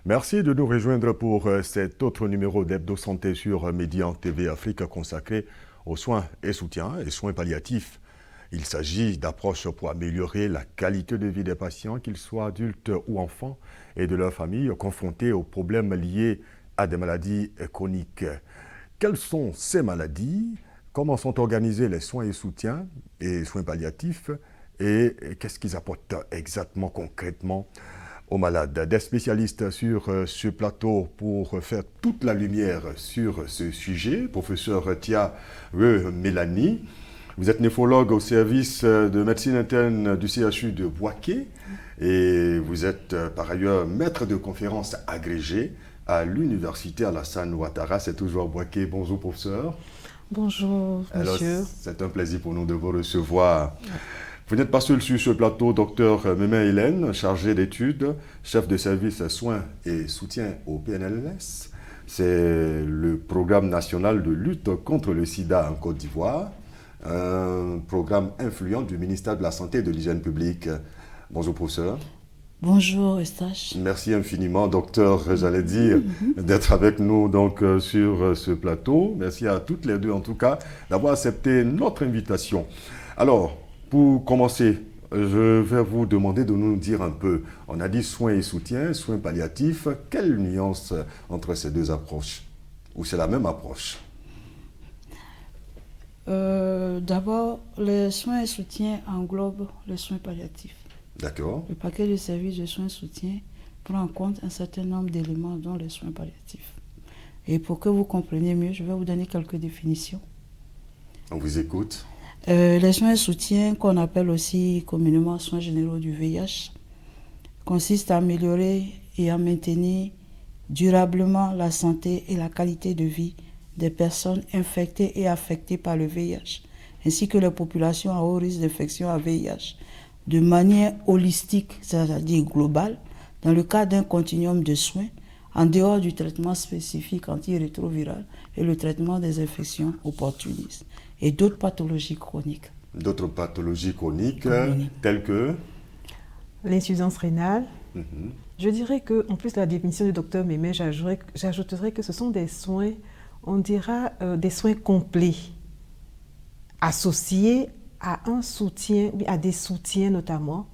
Merci de nous rejoindre pour cet autre numéro d'Hebdo Santé sur Médian TV Afrique consacré aux soins et soutiens et soins palliatifs. Il s'agit d'approches pour améliorer la qualité de vie des patients, qu'ils soient adultes ou enfants, et de leurs familles confrontés aux problèmes liés à des maladies chroniques. Quelles sont ces maladies? Comment sont organisés les soins et soutiens et soins palliatifs? Et qu'est-ce qu'ils apportent exactement, concrètement aux malades? Des spécialistes sur ce plateau pour faire toute la lumière sur ce sujet. Professeur Tia Mélanie, vous êtes néphrologue au service de médecine interne du CHU de Bouaké et vous êtes par ailleurs maître de conférences agrégé à l'université Alassane Ouattara. C'est toujours Bouaké. Bonjour professeur. Bonjour monsieur. Alors, c'est un plaisir pour nous de vous recevoir. Vous n'êtes pas seul sur ce plateau, docteur Mémé Hélène, chargé d'études, chef de service soins et soutien au PNLS. C'est le programme national de lutte contre le sida en Côte d'Ivoire, un programme influent du ministère de la Santé et de l'Hygiène publique. Bonjour professeur. Bonjour Eustache. Merci infiniment, docteur, j'allais dire, d'être avec nous donc, sur ce plateau. Merci à toutes les deux, en tout cas, d'avoir accepté notre invitation. Alors, pour commencer, je vais vous demander de nous dire un peu, on a dit soins et soutien, soins palliatifs, quelle nuance entre ces deux approches? Ou c'est la même approche? D'abord, les soins et soutiens englobent les soins palliatifs. D'accord. Le paquet de services de soins et soutien prend en compte un certain nombre d'éléments dont les soins palliatifs. Et pour que vous compreniez mieux, je vais vous donner quelques définitions. On vous écoute. Les soins et soutiens, qu'on appelle aussi communément soins généraux du VIH, consistent à améliorer et à maintenir durablement la santé et la qualité de vie des personnes infectées et affectées par le VIH, ainsi que les populations à haut risque d'infection à VIH, de manière holistique, c'est-à-dire globale, dans le cadre d'un continuum de soins, en dehors du traitement spécifique antirétroviral et le traitement des infections opportunistes et d'autres pathologies chroniques. D'autres pathologies chroniques, telles que l'insuffisance rénale. Je dirais que, en plus de la définition du docteur Mémé, j'ajouterais que ce sont des soins, on dira des soins complets, associés à un soutien, à des soutiens notamment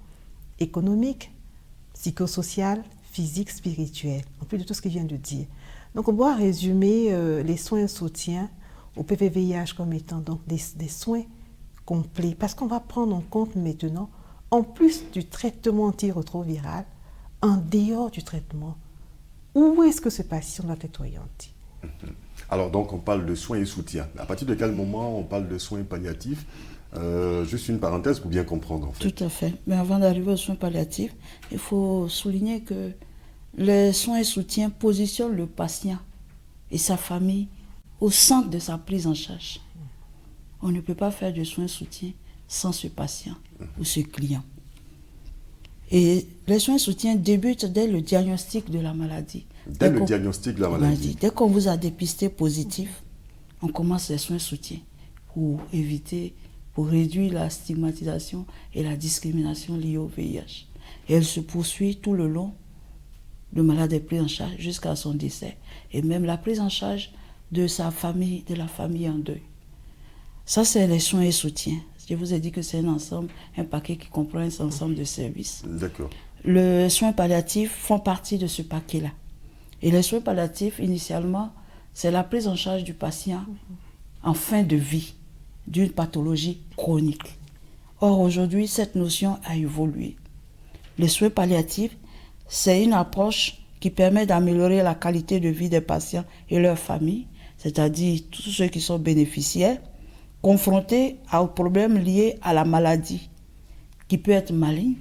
économiques, psychosociaux, physiques, spirituels, en plus de tout ce qu'il vient de dire. Donc on doit résumer les soins et soutiens au PVVIH comme étant donc des soins complets, parce qu'on va prendre en compte maintenant, en plus du traitement antirétroviral, en dehors du traitement, où est-ce que ce patient doit être orienté? Alors donc on parle de soins et soutien. À partir de quel moment on parle de soins palliatifs? Juste une parenthèse pour bien comprendre en fait. Tout à fait. Mais avant d'arriver aux soins palliatifs, il faut souligner que les soins et soutiens positionnent le patient et sa famille au centre de sa prise en charge. On ne peut pas faire de soins et soutien sans ce patient ou ce client. Et les soins et soutiens débutent dès le diagnostic de la maladie. Dès le diagnostic de la maladie. Dès qu'on vous a dépisté positif, on commence les soins et soutiens pour éviter, pour réduire la stigmatisation et la discrimination liée au VIH. Et elle se poursuit tout le long. Le malade est pris en charge jusqu'à son décès. Et même la prise en charge de sa famille, de la famille en deuil. Ça, c'est les soins et soutiens. Je vous ai dit que c'est un ensemble, un paquet qui comprend un ensemble de services. D'accord. Les soins palliatifs font partie de ce paquet-là. Et les soins palliatifs, initialement, c'est la prise en charge du patient en fin de vie d'une pathologie chronique. Or, aujourd'hui, cette notion a évolué. Les soins palliatifs, c'est une approche qui permet d'améliorer la qualité de vie des patients et leurs familles, c'est-à-dire tous ceux qui sont bénéficiaires, confrontés aux problèmes liés à la maladie, qui peut être maligne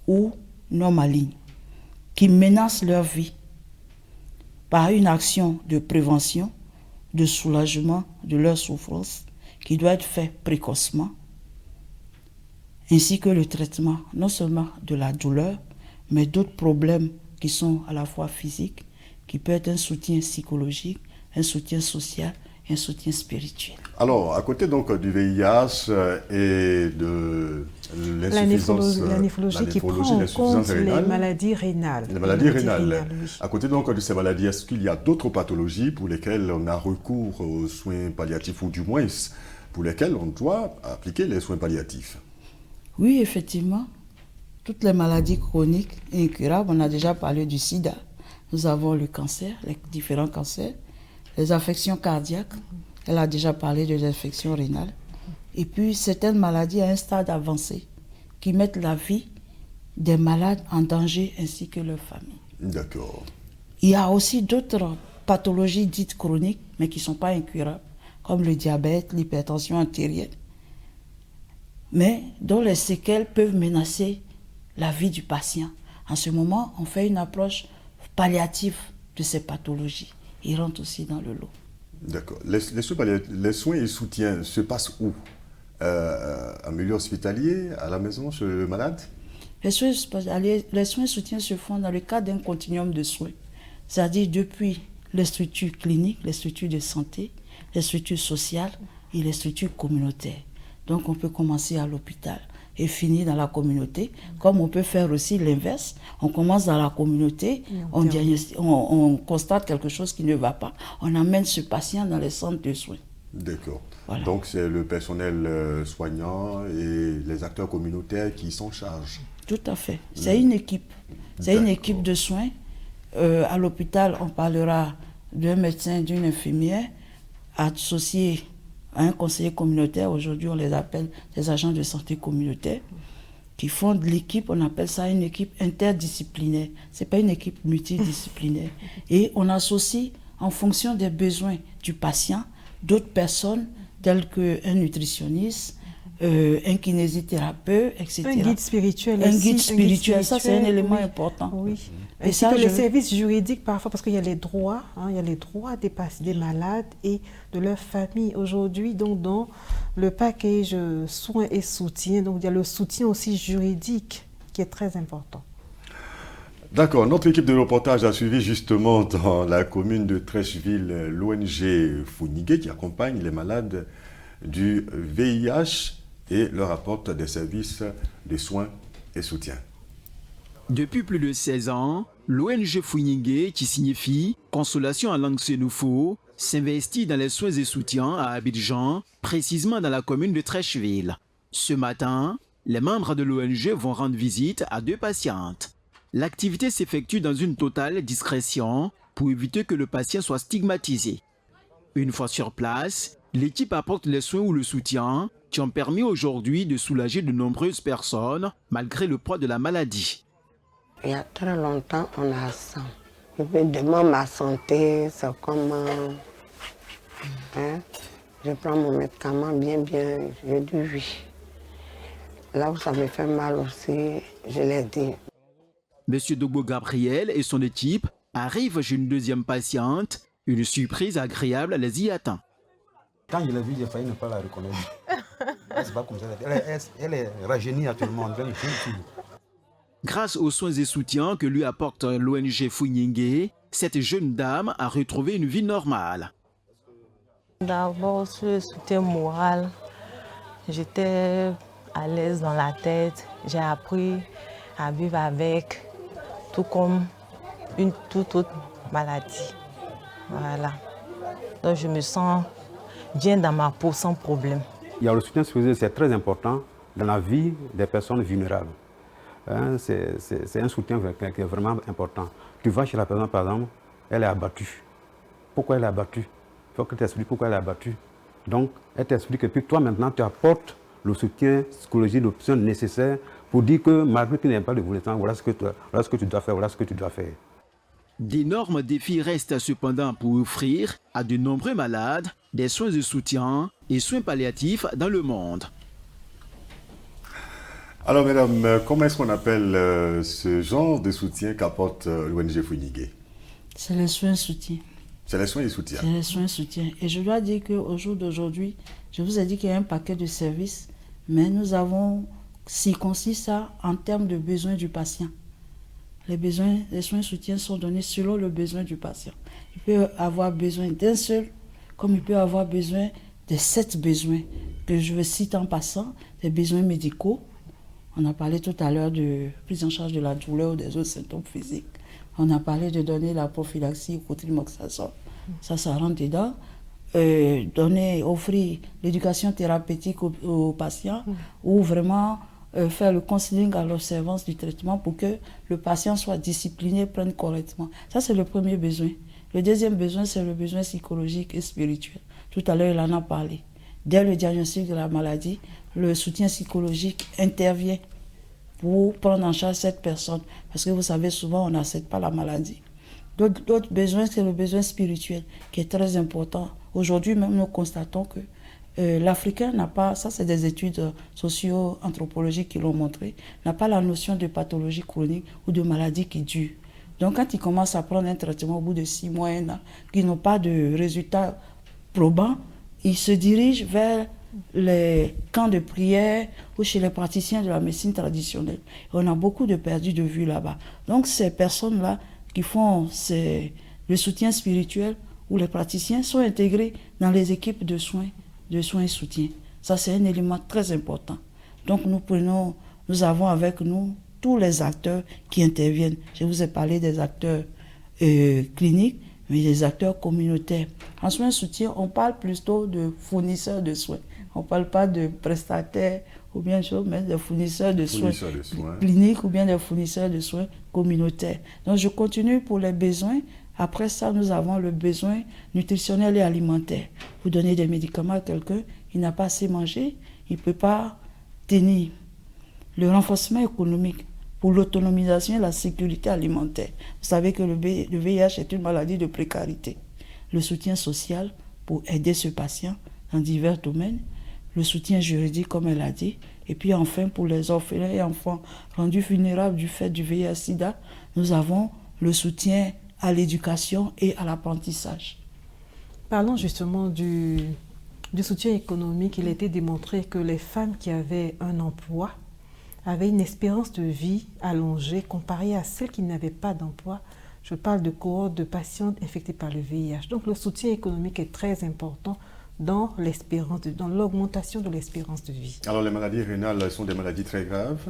ou non maligne, qui menacent leur vie par une action de prévention, de soulagement de leur souffrance, qui doit être fait précocement, ainsi que le traitement non seulement de la douleur, mais d'autres problèmes qui sont à la fois physiques, qui peut être un soutien psychologique, un soutien social et un soutien spirituel. Alors, à côté donc du VIH et de l'insuffisance, la néphrologie qui prend en compte les maladies rénales. Les maladies rénales. Oui. À côté donc de ces maladies, est-ce qu'il y a d'autres pathologies pour lesquelles on a recours aux soins palliatifs, ou du moins pour lesquelles on doit appliquer les soins palliatifs? Oui, effectivement. Toutes les maladies chroniques et incurables, on a déjà parlé du sida. Nous avons le cancer, les différents cancers, les affections cardiaques. Elle a déjà parlé des infections rénales. Et puis certaines maladies à un stade avancé qui mettent la vie des malades en danger ainsi que leur famille. D'accord. Il y a aussi d'autres pathologies dites chroniques, mais qui ne sont pas incurables, comme le diabète, l'hypertension artérielle, mais dont les séquelles peuvent menacer la vie du patient. En ce moment, on fait une approche palliative de ces pathologies. Ils rentrent aussi dans le lot. D'accord. Les soins et soutiens se passent où? En milieu hospitalier, à la maison, chez le malade? Les soins et soutiens se font dans le cadre d'un continuum de soins, c'est-à-dire depuis les structures cliniques, les structures de santé, les structures sociales et les structures communautaires. Donc on peut commencer à l'hôpital et finir dans la communauté, comme on peut faire aussi l'inverse. On commence dans la communauté, on constate quelque chose qui ne va pas, on amène ce patient dans les centres de soins. D'accord. Voilà. Donc c'est le personnel soignant et les acteurs communautaires qui s'en chargent. Tout à fait. C'est une équipe. C'est une équipe de soins. À l'hôpital, on parlera d'un médecin, d'une infirmière, associé à un conseiller communautaire. Aujourd'hui, on les appelle des agents de santé communautaire, qui font de l'équipe. On appelle ça une équipe interdisciplinaire. Ce n'est pas une équipe multidisciplinaire. Et on associe, en fonction des besoins du patient, d'autres personnes telles qu'un nutritionniste, un kinésithérapeute, etc. Un guide spirituel. Un guide spirituel, ça c'est un élément important. Oui. Et ça, les services juridiques parfois, parce qu'il y a les droits, il y a les droits des malades et de leur famille. Aujourd'hui, donc dans le package soins et soutien, donc il y a le soutien aussi juridique qui est très important. D'accord. Notre équipe de reportage a suivi justement dans la commune de Trècheville l'ONG Founigué qui accompagne les malades du VIH et leur apporte des services de soins et soutien. Depuis plus de 16 ans, l'ONG Founigué, qui signifie Consolation en langue sénoufo, s'investit dans les soins et soutiens à Abidjan, précisément dans la commune de Trècheville. Ce matin, les membres de l'ONG vont rendre visite à 2 patientes. L'activité s'effectue dans une totale discrétion pour éviter que le patient soit stigmatisé. Une fois sur place, l'équipe apporte les soins ou le soutien qui ont permis aujourd'hui de soulager de nombreuses personnes malgré le poids de la maladie. Il y a très longtemps, on a ça. Évidemment, ma santé, c'est comme... je prends mon médicament bien, je dis oui. Là où ça me fait mal aussi, je l'ai dit. Monsieur Dogbo Gabriel et son équipe arrivent chez une deuxième patiente. Une surprise agréable les y attend. Quand je l'ai vue, j'ai failli ne pas la reconnaître. C'est pas comme ça. Elle est rajeunie actuellement. Grâce aux soins et soutiens que lui apporte l'ONG Founigué, cette jeune dame a retrouvé une vie normale. D'abord, sur le soutien moral, j'étais à l'aise dans la tête. J'ai appris à vivre avec, tout comme une toute autre maladie. Voilà. Donc je me sens bien dans ma peau sans problème. Il y a le soutien spirituel, c'est très important dans la vie des personnes vulnérables. C'est un soutien qui est vraiment important. Tu vas chez la personne, par exemple, elle est abattue. Pourquoi elle est abattue? Il faut que tu t'expliques pourquoi elle est abattue. Donc, elle t'explique et puis toi maintenant, tu apportes le soutien psychologique, l'option nécessaire pour dire que malgré que tu n'aimes pas le volet, voilà ce que tu dois faire, voilà ce que tu dois faire. D'énormes défis restent cependant pour offrir à de nombreux malades des soins de soutien et soins palliatifs dans le monde. Alors mesdames, comment est-ce qu'on appelle ce genre de soutien qu'apporte l'ONG Founigué? C'est les soins et soutien. C'est les soins et soutien. C'est les soins et soutien. Et je dois dire qu'au jour d'aujourd'hui, je vous ai dit qu'il y a un paquet de services, mais nous avons circoncis ça en termes de besoins du patient. Les soins et soutiens sont donnés selon le besoin du patient. Il peut avoir besoin d'un seul comme il peut avoir besoin des 7 besoins que je veux citer en passant, des besoins médicaux. On a parlé tout à l'heure de prise en charge de la douleur ou des autres symptômes physiques. On a parlé de donner la prophylaxie au cotrimoxazole. Ça rentre dedans. Offrir l'éducation thérapeutique aux patients ou vraiment faire le counseling à l'observance du traitement pour que le patient soit discipliné, prenne correctement. Ça, c'est le premier besoin. Le deuxième besoin, c'est le besoin psychologique et spirituel. Tout à l'heure, il en a parlé. Dès le diagnostic de la maladie, le soutien psychologique intervient pour prendre en charge cette personne. Parce que vous savez, souvent, on n'accepte pas la maladie. D'autres besoins, c'est le besoin spirituel qui est très important. Aujourd'hui, même, nous constatons que l'Africain n'a pas, ça c'est des études socio-anthropologiques qui l'ont montré, n'a pas la notion de pathologie chronique ou de maladie qui dure. Donc quand ils commencent à prendre un traitement au bout de 6 mois, 1 an, qui n'ont pas de résultats probants, ils se dirigent vers les camps de prière ou chez les praticiens de la médecine traditionnelle. Et on a beaucoup de perdus de vue là-bas. Donc ces personnes-là qui font le soutien spirituel ou les praticiens sont intégrés dans les équipes de soins et soutien. Ça, c'est un élément très important. Donc nous avons avec nous tous les acteurs qui interviennent. Je vous ai parlé des acteurs cliniques, mais des acteurs communautaires. En soins et soutien, on parle plutôt de fournisseurs de soins. On ne parle pas de prestataires ou bien mais des fournisseurs de soins cliniques ou bien des fournisseurs de soins communautaires. Donc je continue pour les besoins. Après ça, nous avons le besoin nutritionnel et alimentaire. Vous donnez des médicaments à quelqu'un, il n'a pas assez mangé, il ne peut pas tenir. Le renforcement économique pour l'autonomisation et la sécurité alimentaire. Vous savez que le VIH est une maladie de précarité. Le soutien social pour aider ce patient dans divers domaines. Le soutien juridique, comme elle a dit. Et puis enfin, pour les orphelins et enfants rendus vulnérables du fait du VIH-Sida, nous avons le soutien à l'éducation et à l'apprentissage. Parlons justement du soutien économique. Il a été démontré que les femmes qui avaient un emploi avaient une espérance de vie allongée comparée à celles qui n'avaient pas d'emploi. Je parle de cohortes de patientes infectées par le VIH. Donc le soutien économique est très important dans l'augmentation de l'espérance de vie. Alors les maladies rénales sont des maladies très graves.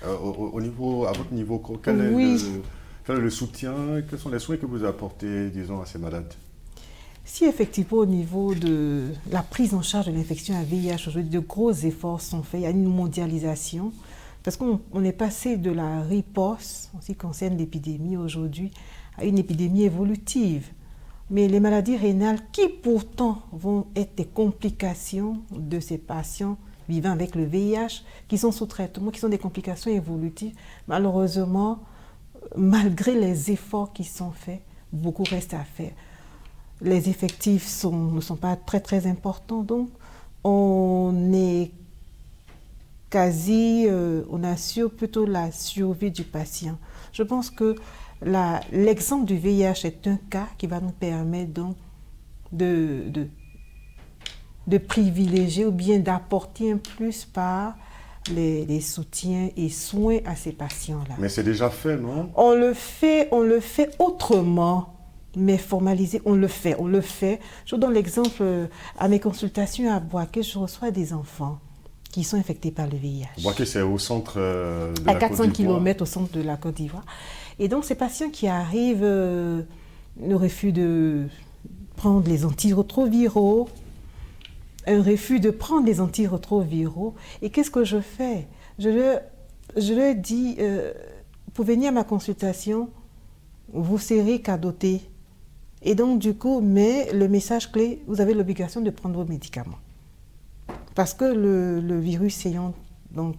À votre niveau, quel est le soutien, quels sont les soins que vous apportez, disons, à ces malades? Si effectivement au niveau de la prise en charge de l'infection à VIH, aujourd'hui de gros efforts sont faits, il y a une mondialisation, parce qu'on est passé de la riposte, en ce qui concerne l'épidémie aujourd'hui, à une épidémie évolutive. Mais les maladies rénales, qui pourtant vont être des complications de ces patients vivant avec le VIH, qui sont sous traitement, qui sont des complications évolutives, malheureusement, malgré les efforts qui sont faits, beaucoup reste à faire. Les effectifs ne sont pas très très importants, donc on assure plutôt la survie du patient. Je pense que l'exemple du VIH est un cas qui va nous permettre donc de privilégier ou bien d'apporter un plus par les soutiens et soins à ces patients-là. Mais c'est déjà fait, non? On le fait autrement, mais formalisé, on le fait. Je vous donne l'exemple, à mes consultations à Boaké, je reçois des enfants qui sont infectés par le VIH. Boaké, c'est au centre de la Côte d'Ivoire. À 400 km au centre de la Côte d'Ivoire. Et donc, ces patients qui arrivent, le refus de prendre les antirétroviraux, un refus de prendre les antirétroviraux. Et qu'est-ce que je fais? Je leur dis, pour venir à ma consultation, vous serez cadoté. Et donc, du coup, mais le message clé, vous avez l'obligation de prendre vos médicaments. Parce que le virus ayant donc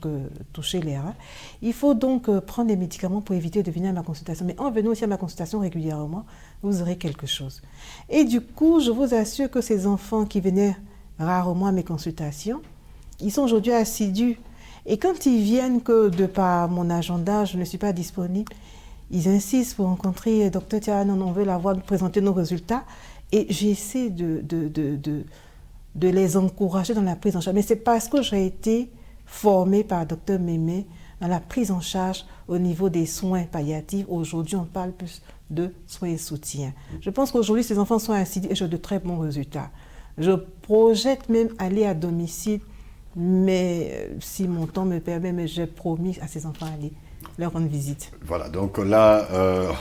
touché les reins, il faut donc prendre des médicaments pour éviter de venir à ma consultation. Mais en venant aussi à ma consultation régulièrement, vous aurez quelque chose. Et du coup, je vous assure que ces enfants qui venaient rarement à mes consultations, ils sont aujourd'hui assidus. Et quand ils viennent que de par mon agenda, je ne suis pas disponible, ils insistent pour rencontrer Dr Tianan, on veut la voir, nous présenter nos résultats. Et j'essaie de les encourager dans la prise en charge. Mais c'est parce que j'ai été formée par Dr Mémé dans la prise en charge au niveau des soins palliatifs. Aujourd'hui, on parle plus de soins et soutien. Je pense qu'aujourd'hui, ces enfants sont assidus et j'ai de très bons résultats. Je projette même aller à domicile, mais si mon temps me permet, mais j'ai promis à ces enfants d'aller leur rendre visite. Voilà, donc là,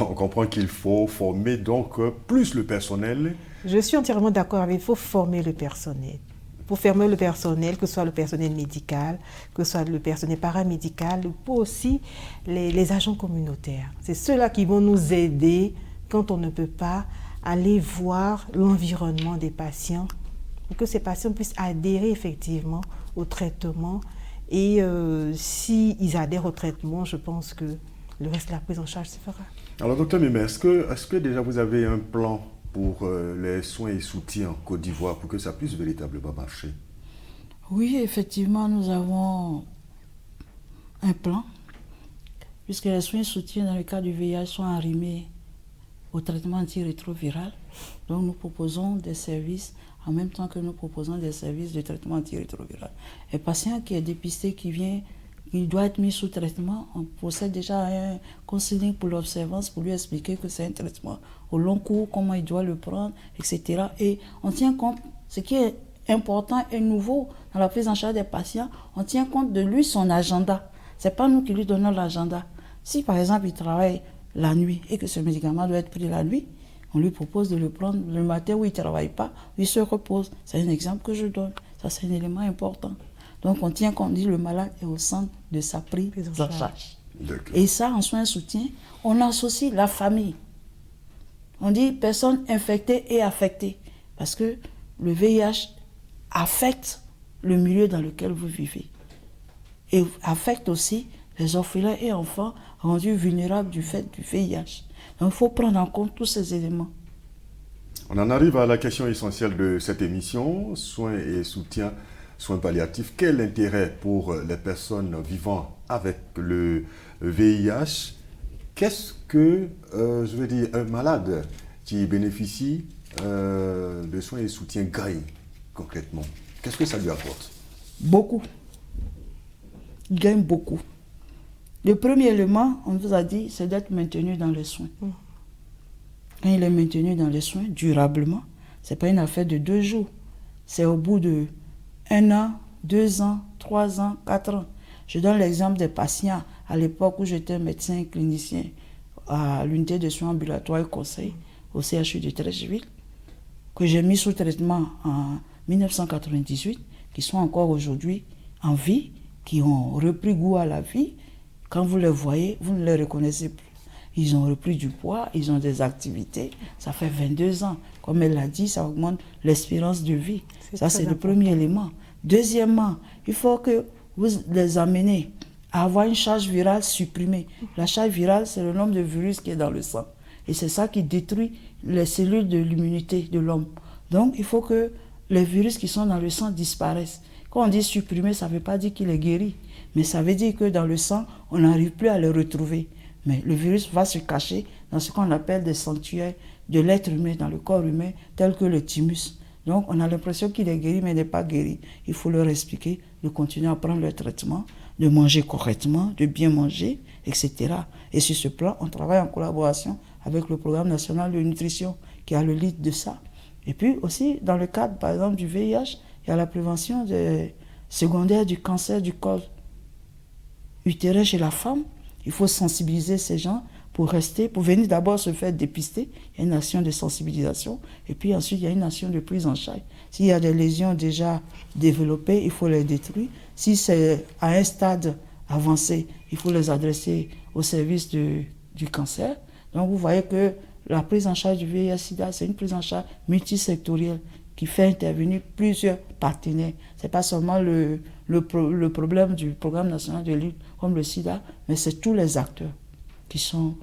on comprend qu'il faut former donc plus le personnel. Je suis entièrement d'accord avec, il faut former le personnel. Pour former le personnel, que ce soit le personnel médical, que ce soit le personnel paramédical, pour aussi les agents communautaires. C'est ceux-là qui vont nous aider quand on ne peut pas aller voir l'environnement des patients, pour que ces patients puissent adhérer effectivement au traitement. Et s'ils adhèrent au traitement, je pense que le reste de la prise en charge se fera. Alors, docteur Mimé, est-ce que déjà vous avez un plan pour les soins et soutiens en Côte d'Ivoire pour que ça puisse véritablement marcher? Oui, effectivement, nous avons un plan, puisque les soins et soutiens dans le cas du VIH sont arrimés au traitement antirétroviral. Donc nous proposons des services en même temps que nous proposons des services de traitement antirétroviral. Un patient qui est dépisté, qui vient, il doit être mis sous traitement, on procède déjà à un counseling pour l'observance, pour lui expliquer que c'est un traitement au long cours, comment il doit le prendre, etc. Et on tient compte, ce qui est important et nouveau dans la prise en charge des patients, on tient compte de lui, son agenda. Ce n'est pas nous qui lui donnons l'agenda. Si par exemple il travaille la nuit et que ce médicament doit être pris la nuit, on lui propose de le prendre le matin où il ne travaille pas, où il se repose. C'est un exemple que je donne. Ça, c'est un élément important. Donc, on tient compte, dit le malade est au centre de sa prise en charge. Et ça, en soins soutien, on associe la famille. On dit personnes infectées et affectées. Parce que le VIH affecte le milieu dans lequel vous vivez. Et affecte aussi les orphelins et enfants rendus vulnérables du fait du VIH. Donc, il faut prendre en compte tous ces éléments. On en arrive à la question essentielle de cette émission, soins et soutien, soins palliatifs. Quel intérêt pour les personnes vivant avec le VIH? Qu'est-ce que, un malade qui bénéficie de soins et soutien gagne concrètement? Qu'est-ce que ça lui apporte? Beaucoup. Il gagne beaucoup. Le premier élément, on vous a dit, c'est d'être maintenu dans les soins. Quand il est maintenu dans les soins, durablement, ce n'est pas une affaire de 2 jours. C'est au bout de 1 an, 2 ans, 3 ans, 4 ans. Je donne l'exemple des patients à l'époque où j'étais médecin clinicien à l'unité de soins ambulatoires et conseil au CHU de Treichville, que j'ai mis sous traitement en 1998, qui sont encore aujourd'hui en vie, qui ont repris goût à la vie. Quand vous les voyez, vous ne les reconnaissez plus. Ils ont repris du poids, ils ont des activités. Ça fait 22 ans. Comme elle l'a dit, ça augmente l'espérance de vie. Ça, c'est le premier élément. Deuxièmement, il faut que vous les amenez à avoir une charge virale supprimée. La charge virale, c'est le nombre de virus qui est dans le sang. Et c'est ça qui détruit les cellules de l'immunité de l'homme. Donc, il faut que les virus qui sont dans le sang disparaissent. Quand on dit supprimer, ça ne veut pas dire qu'il est guéri. Mais ça veut dire que dans le sang, on n'arrive plus à le retrouver. Mais le virus va se cacher dans ce qu'on appelle des sanctuaires de l'être humain, dans le corps humain, tels que le thymus. Donc, on a l'impression qu'il est guéri, mais il n'est pas guéri. Il faut leur expliquer de continuer à prendre le traitement, de manger correctement, de bien manger, etc. Et sur ce plan, on travaille en collaboration avec le Programme national de nutrition qui a le lead de ça. Et puis aussi, dans le cadre, par exemple, du VIH, il y a la prévention secondaire du cancer du col utérin chez la femme. Il faut sensibiliser ces gens pour venir d'abord se faire dépister. Il y a une action de sensibilisation et puis ensuite il y a une action de prise en charge. S'il y a des lésions déjà développées, il faut les détruire. Si c'est à un stade avancé, il faut les adresser au service du cancer. Donc vous voyez que la prise en charge du VIH-Sida, c'est une prise en charge multisectorielle qui fait intervenir plusieurs partenaires. Ce n'est pas seulement le problème du programme national de lutte comme le sida, mais c'est tous les acteurs qui sont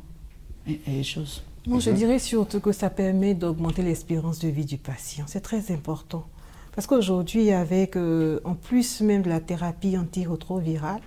les choses. Moi, je dirais surtout que ça permet d'augmenter l'espérance de vie du patient. C'est très important. Parce qu'aujourd'hui, avec en plus même de la thérapie antirétrovirale,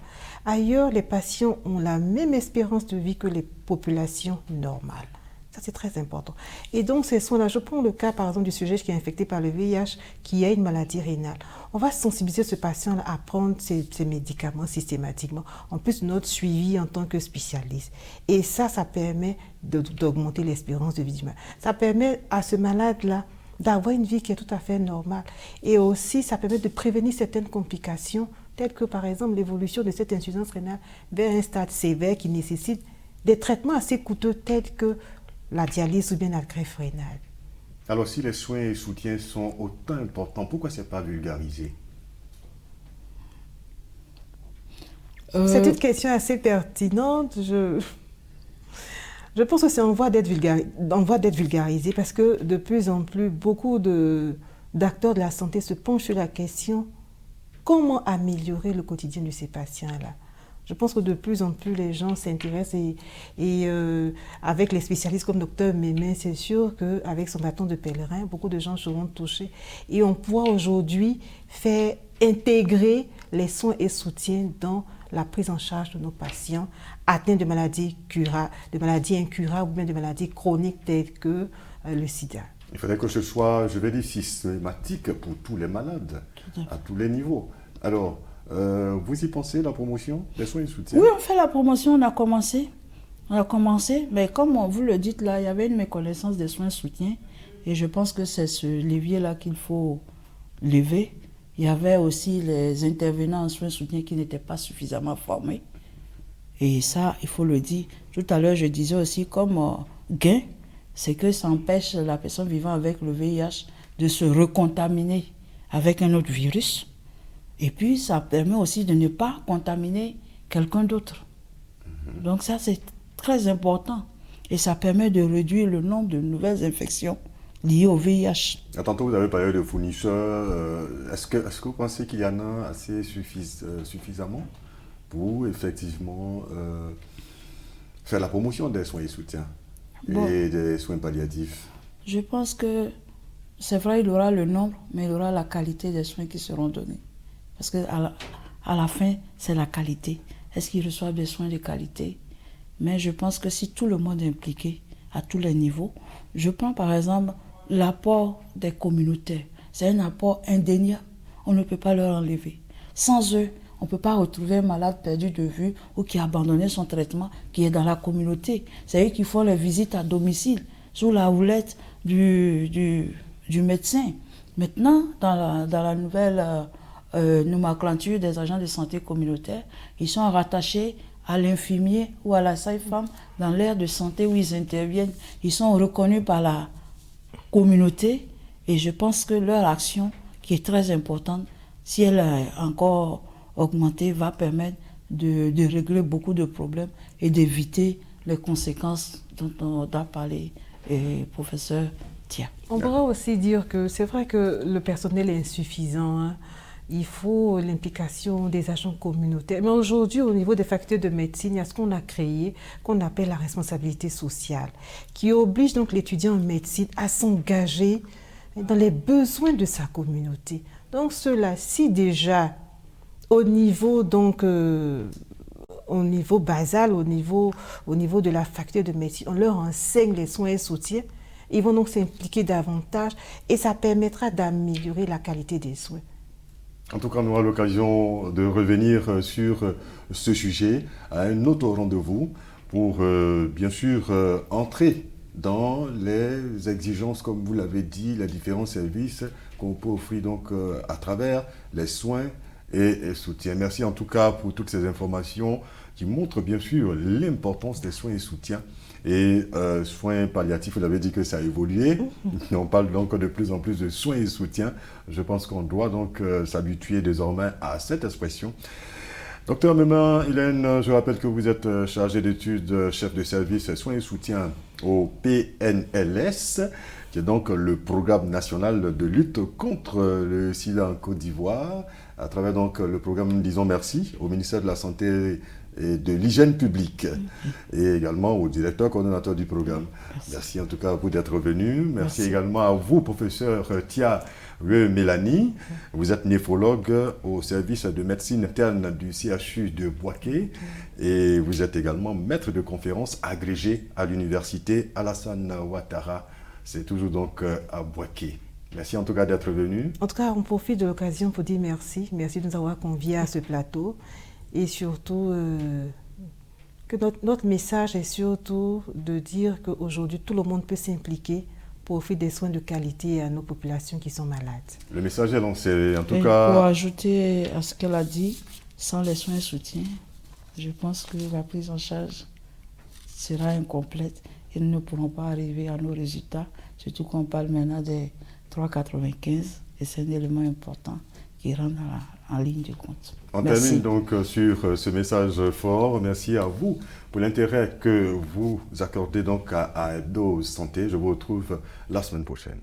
ailleurs, les patients ont la même espérance de vie que les populations normales. Ça, c'est très important. Et donc, ces soins-là, je prends le cas, par exemple, du sujet qui est infecté par le VIH, qui a une maladie rénale. On va sensibiliser ce patient à prendre ces médicaments systématiquement, en plus de notre suivi en tant que spécialiste. Et ça permet d'augmenter l'espérance de vie du malade. Ça permet à ce malade-là d'avoir une vie qui est tout à fait normale. Et aussi, ça permet de prévenir certaines complications, telles que par exemple l'évolution de cette insuffisance rénale vers un stade sévère qui nécessite des traitements assez coûteux tels que la dialyse ou bien la greffe rénale. Alors, si les soins et soutiens sont autant importants, pourquoi ce n'est pas vulgarisé? C'est une question assez pertinente. Je pense que c'est en voie d'être vulgarisé parce que de plus en plus, beaucoup d'acteurs de la santé se penchent sur la question comment améliorer le quotidien de ces patients-là. Je pense que de plus en plus, les gens s'intéressent et avec les spécialistes comme Dr Mémé, c'est sûr qu'avec son bâton de pèlerin, beaucoup de gens seront touchés. Et on pourra aujourd'hui faire intégrer les soins et soutiens dans la prise en charge de nos patients atteints de maladies incurables ou bien de maladies chroniques telles que le sida. Il faudrait que ce soit, je vais dire, systématique pour tous les malades, à tous les niveaux. Alors, vous y pensez, la promotion des soins et soutiens? Oui, on fait la promotion, on a commencé, mais comme vous le dites là, il y avait une méconnaissance des soins et soutiens, et je pense que c'est ce levier-là qu'il faut lever. Il y avait aussi les intervenants en soins et soutiens qui n'étaient pas suffisamment formés. Et ça, il faut le dire. Tout à l'heure, je disais aussi comme gain, c'est que ça empêche la personne vivant avec le VIH de se recontaminer avec un autre virus. Et puis, ça permet aussi de ne pas contaminer quelqu'un d'autre. Donc ça, c'est très important. Et ça permet de réduire le nombre de nouvelles infections liées au VIH. Tantôt, vous avez parlé de fournisseurs. Est-ce que vous pensez qu'il y en a assez suffisamment pour effectivement faire la promotion des soins et soutiens et des soins palliatifs? Je pense que c'est vrai, il y aura le nombre, mais il y aura la qualité des soins qui seront donnés. Parce qu'à la fin, c'est la qualité. Est-ce qu'ils reçoivent des soins de qualité? Mais je pense que si tout le monde est impliqué à tous les niveaux, je prends par exemple l'apport des communautaires. C'est un apport indéniable. On ne peut pas leur enlever. Sans eux, on ne peut pas retrouver un malade perdu de vue ou qui a abandonné son traitement, qui est dans la communauté. C'est eux qui font les visites à domicile, sous la houlette du médecin. Maintenant, dans la nouvelle nomenclature des agents de santé communautaire, ils sont rattachés à l'infirmier ou à la sage-femme dans l'aire de santé où ils interviennent. Ils sont reconnus par la communauté et je pense que leur action, qui est très importante, si elle est encore augmentée, va permettre de régler beaucoup de problèmes et d'éviter les conséquences dont a parlé le professeur Tia. On pourrait aussi dire que c'est vrai que le personnel est insuffisant, hein. Il faut l'implication des agents communautaires. Mais aujourd'hui, au niveau des facultés de médecine, il y a ce qu'on a créé, qu'on appelle la responsabilité sociale, qui oblige donc l'étudiant en médecine à s'engager dans les besoins de sa communauté. Donc cela, si déjà au niveau basal, au niveau de la faculté de médecine, on leur enseigne les soins et soutiens, ils vont donc s'impliquer davantage et ça permettra d'améliorer la qualité des soins. En tout cas, on aura l'occasion de revenir sur ce sujet à un autre rendez-vous pour, bien sûr, entrer dans les exigences, comme vous l'avez dit, les différents services qu'on peut offrir donc à travers les soins et soutiens. Merci en tout cas pour toutes ces informations qui montrent bien sûr l'importance des soins et soutiens. Et soins palliatifs, vous l'avez dit que ça a évolué. On parle donc de plus en plus de soins et soutiens. Je pense qu'on doit donc s'habituer désormais à cette expression. Docteur Mémé Hélène, je rappelle que vous êtes chargé d'études, chef de service soins et soutiens au PNLS, qui est donc le programme national de lutte contre le sida en Côte d'Ivoire. À travers donc le programme, disons merci au ministère de la Santé et de l'hygiène publique et également au directeur coordonnateur du programme. Merci en tout cas à vous d'être venu. Merci également à vous, professeur Tia Mélanie. Vous êtes néphrologue au service de médecine interne du CHU de Bouaké et vous êtes également maître de conférence agrégé à l'université Alassane Ouattara. C'est toujours donc à Bouaké. Merci en tout cas d'être venu. En tout cas, on profite de l'occasion pour dire merci. Merci de nous avoir conviés à ce plateau. Et surtout, que notre message est surtout de dire qu'aujourd'hui, tout le monde peut s'impliquer pour offrir des soins de qualité à nos populations qui sont malades. Le message est lancé. En tout Et cas, pour ajouter à ce qu'elle a dit, sans les soins et soutiens, je pense que la prise en charge sera incomplète et nous ne pourrons pas arriver à nos résultats, surtout qu'on parle maintenant des 3,95 et c'est un élément important qui rentre en ligne de compte. On Merci. termine donc sur ce message fort. Merci à vous pour l'intérêt que vous accordez donc à Hebdo Santé. Je vous retrouve la semaine prochaine.